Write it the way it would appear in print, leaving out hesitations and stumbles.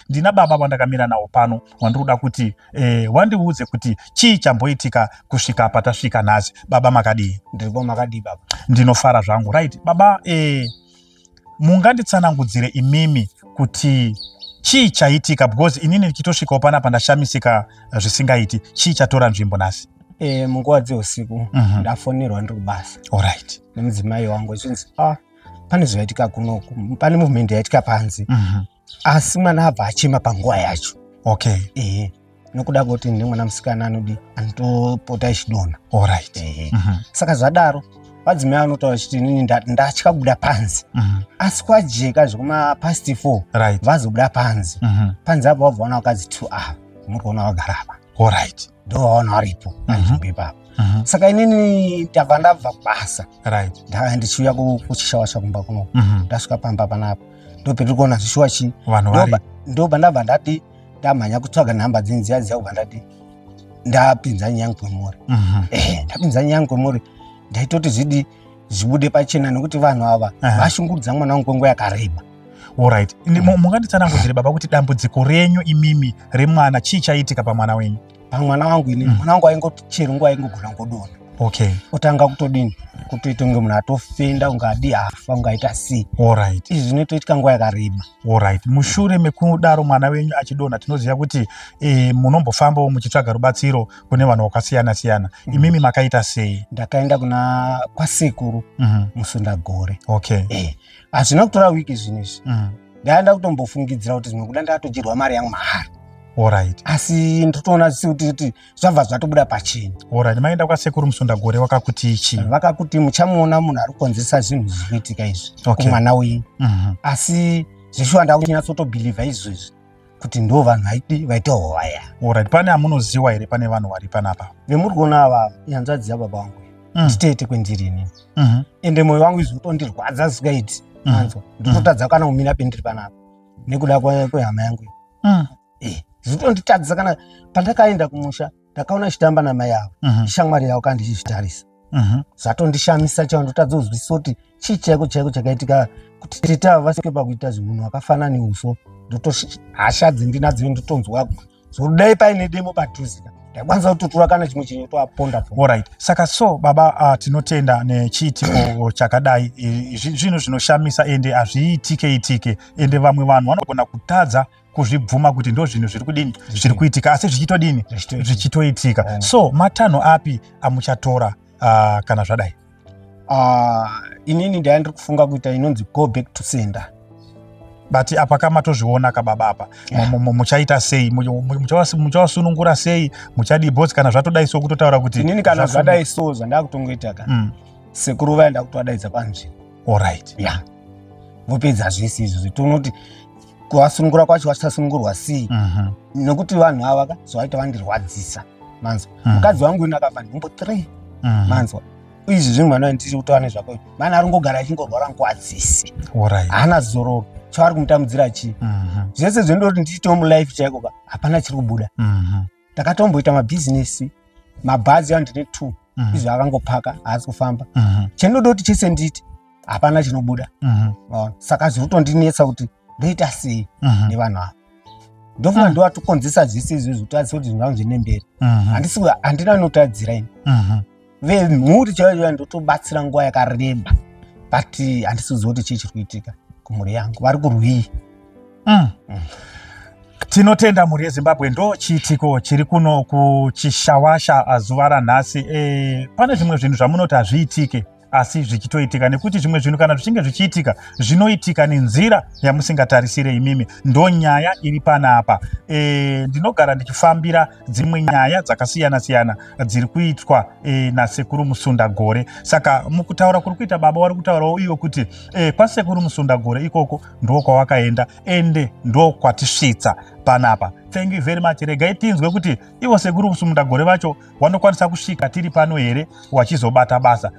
Ndina baba wandakamira nawo pano wandiruda kuti wandiudze kuti chii chamboitika kusvika patasvika nhasi. Baba makadii? Ndiripo makadii baba? Ndinofara zvangu. Right baba, munganditsanangudzire imimi kuti chii chaitika, because inini ndichitosvikawo panapa ndashamisika zvisingaiti. Chii chatora nzvimbo nhasi? Munguva dzeusiku ndafonerwa ndiri kubasa. Alright. Nemudzimai wangu zvinzi pane zvaitika kunoku, pane movement yaitika panze. Asi mwana abva achema panguva yacho. Okay. Nokuda kuti ndine mwana musikana anotopota achidonha. Alright. Saka zvadaro vadzimai vanotaura kuti inini ndatya kubuda panze. Asi kwajeka zvekuma past 4 right, vazobuda panze. Panze apo vabva vaona vakadzi 2 muri kuona vagara apa. Alright. Ndo vaona varipo panzvimbo ipapo. Saka inini ndabva kubasa. Right. Ndichiuya kuchishawa chakumba kuno. Ndasvika pamba panapa. Ndopetiri kuona zvishuwa chi. Ndobva ndabva ndati ndamhanya kutsvaga nhamba dziya kubva ndati ndapinza nyaya kwemuri. Ndapinza nyaya kwemuri. Ndaitoti zvidi zvibude pachena nekuti vanhu ava vashungurudza mwana wangu kwenguva yakareba. Alright. Munganditsanangudzire baba kuti dambudziko renyu imimi remwana chii chaitika pamwana wenyu? Pamwana wangu ini mwana wangu aingoti chero nguva aingogona ngodonha. Okay. Otanga kutodini kutoita kunge munhu atofenda ungadi afa ungaita sei. Alright. Izvi zvinotoitika nguva yakareba. Alright. Mushure mekudaro mwana wenyu achidonha tinoziva kuti munombofambawo muchitsvaga rubatsiro kune vanhu vakasiyana-siyana. Imimi makaita sei? Ndakaenda kwasekuru musundagore. Okay. Hazvina kutora wiki zvinezvi. Ndaenda kutombofungidzira kuti zvinokuda ndatodyirwa mari yangu mahara. Alright. Asi ndotoona kuti zvabva zvatobuda pachena. Alright. Maenda kwasekuru musundagore vakakuti ichi? Vakakuti muchamuona munhu ari kukonzesa zvinhu zvinoitika izvi kumwana wenyu. Asi zveshuwa ndakunyatsotobilivha izvozvi kuti ndo vanhu vaita hwaya. Alright. Pane amunoziva here pane vanhu vari panapa? Vemuri kuona ava ihanzvadzi yababa vangu. Nditete kwendiri inini. Ende mwoyo wangu izvotondirwadza zvisingaiti. Manzwa. Ndototadza kana kumira pendiri panapa. Nekuda kwehama yangu. Zvitonditadzisa kana pandakaenda kumusha ndakaona chitamba namai avo. Shamwari yavo kandi chichitarisa. Zvatondishamisa chaiwo ndotadza kuzwisisa kuti chii chaiko chakaitika kuti tete ava vasvike pakuita zvinhu vakafanana neusvo. Hashadzi ndinadzo ndotonzwa zvodai paine demo padhuze. Ndakwanisa kutotora kana chimwe chinyotoaponda. Alright. Saka so baba tinotenda nechiitiko chakadai zvinhu zvinoshamisa ende hazviitike ende vamwe vanhu vanogona kutadza kuzvibvuma kuti ndo zvinhu zviri kudini zviri kuitika asi zvichitodini zvichitoitika. So matanho api amuchatora kana zvadai? Inini ndandiri kufunga kuita inonzi go back to sender. But apa kamatozviona kababa apa muchaita sei? Muchawasunungura sei? Muchadi boss kana zvatodai so kutotaura kuti inini kana zvadai so zvandakutongoita ka sekuru vaenda kutwadaidza panzvimbo. Alright. Yeah. Vopedza zvese izvo tonoti kuvasunungura kwacho vachasunungurwa sei? Nokuti vanhu ava zvaita vandirwadzisa. Manzwa. Mukadzi wangu ina akafa nhumbo 3. Manzwa. Izvi zvinhu mwana ndiri kutaura nezvako. Mana aringogara achingorwara nguva dzese. Alright. Hana zororo. Chavari kumutambudzira chi? Zvese zvendoti ndichitewo mulife chaiko ka hapana chiri kubuda. Ndakatomboita mabhizinesi, mabhazi andine 2. Izvi akangopaka haasi kufamba. Chendodoti chese nditi hapana chinobuda. Saka zviri kutondinetsa kuti ndoita sei nevanhu ava. Ndofunga ndovatokonzesa zvese izvozvo kuti azive kuti zvinhu zvine mberi. Handina notadzira ini. Vemhuri chaiyo ndotobatsira nguva yakareba. But handisiziva kuti chii chiri kuitika kumhuri yangu. Vari kurwii. Tinotenda mhuri yeZimbabwe ndo chiitiko chiri kuno kuchishawasha zuva ranhasi. Pane zvimwe zvinhu zvamunoti hazviitike asi zvichitoitika, nekuti zvimwe zvinhu kana zvichinge zvichiitika zvinoitika nenzira yamusingatarisire imimi. Ndo nyaya iri panapa. Ndinogara ndichifambira dzimwe nyaya dzakasiyana-siyana dziri kuitwa nasekuru Musundagore. Saka mukutaura kuri kuita baba wari kutaurawo iwo kuti kwasekuru Musundagore ikoko ndo kwawakaenda ende ndo kwatisvitsa panapa. Thank you very much. Regai tinzwe kuti ivo sekuru Musundagore vacho vanokwanisa kusvika tiri pano here wachizobata basa.